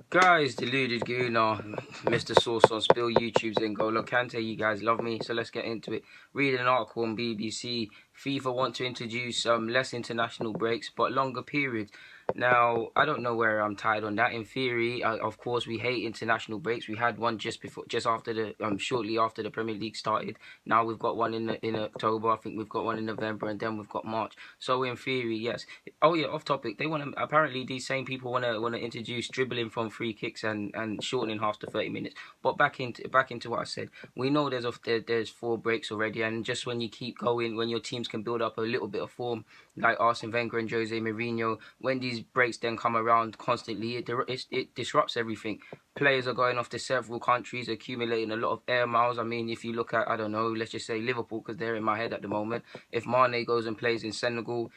Guys, deluded Guna, Mr. Sauce on Spill, YouTube's N'Golo Kante. You guys love me, so let's get into it. Reading an article on BBC, FIFA want to introduce less international breaks but longer periods. Now, I don't know where I'm tied on that. In theory, of course, we hate international breaks. We had one just after the shortly after the Premier League started. Now we've got one in October. I think we've got one in November, and then we've got March. So in theory, yes. Oh yeah, off topic. They want to apparently these same people want to introduce dribbling from free kicks and shortening half to 30 minutes. But back into what I said. We know there's 4 breaks already, and just when you keep going, when your teams can build up a little bit of form, like Arsene Wenger and Jose Mourinho, when these breaks then come around constantly, it disrupts everything. Players are going off to several countries, accumulating a lot of air miles. I mean, if you look at, I don't know, let's just say Liverpool, because they're in my head at the moment. If Mane goes and plays in Senegal,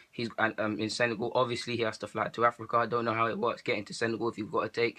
obviously he has to fly to Africa. I don't know how it works getting to Senegal if you've got to take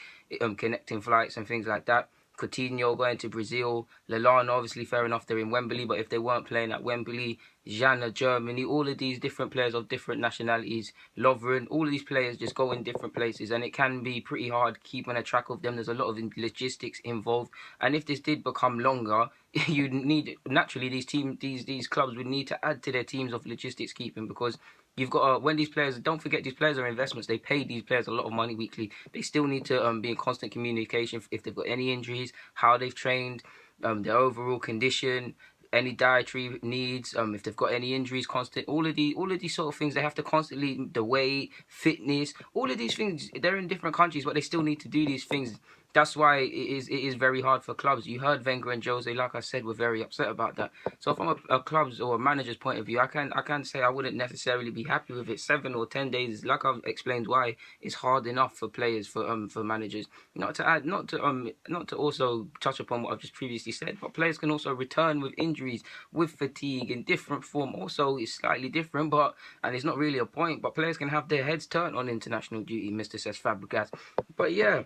connecting flights and things like that. Coutinho going to Brazil, Lallana, obviously fair enough, they're in Wembley, but if they weren't playing at Wembley, Jana, Germany, all of these different players of different nationalities, Lovren, all of these players just go in different places, and it can be pretty hard keeping a track of them. There's a lot of logistics involved, and if this did become longer, you need naturally these clubs would need to add to their teams of logistics keeping, because you've got when these players, don't forget, these players are investments. They pay these players a lot of money weekly. They still need to be in constant communication if they've got any injuries, how they've trained, their overall condition, any dietary needs, if they've got any injuries, constant, all of these sort of things. They have to constantly, the weight, fitness, all of these things. They're in different countries, but they still need to do these things. That's why it is very hard for clubs. You heard Wenger and Jose, like I said, were very upset about that. So from a club's or a manager's point of view, I can say I wouldn't necessarily be happy with it. 7 or 10 days, like I've explained why, it's hard enough for players, for managers. Not to also touch upon what I've just previously said, but players can also return with injuries, with fatigue, in different form. Also, it's slightly different, and it's not really a point. But players can have their heads turned on international duty, Mr. Says Fabregas. But yeah.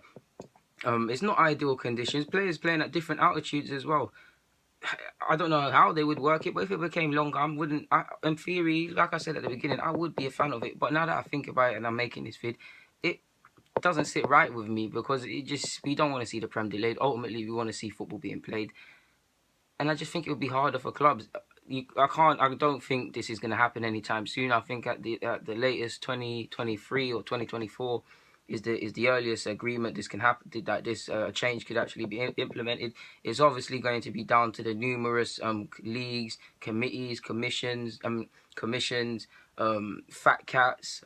It's not ideal conditions. Players playing at different altitudes as well. I don't know how they would work it, but if it became longer, in theory, like I said at the beginning, I would be a fan of it. But now that I think about it and I'm making this vid, it doesn't sit right with me, because we don't want to see the Prem delayed. Ultimately, we want to see football being played, and I just think it would be harder for clubs. I don't think this is going to happen anytime soon. I think at the latest 2023 or 2024 is the earliest agreement this can happen, that this change could actually be implemented. It's obviously going to be down to the numerous leagues, committees, commissions, fat cats,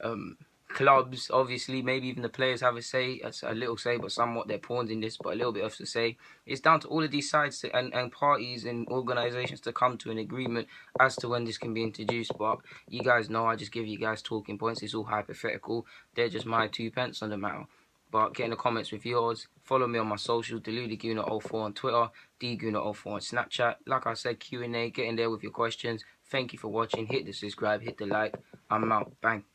clubs, obviously, maybe even the players have a little say, but somewhat they're pawns in this, but a little bit of to say. It's down to all of these sides and parties and organisations to come to an agreement as to when this can be introduced. But you guys know I just give you guys talking points. It's all hypothetical. They're just my 2 pence on the matter. But get in the comments with yours. Follow me on my socials, DeludedGuna04 on Twitter, DGuna04 on Snapchat. Like I said, Q&A, get in there with your questions. Thank you for watching. Hit the subscribe, hit the like. I'm out. Bang.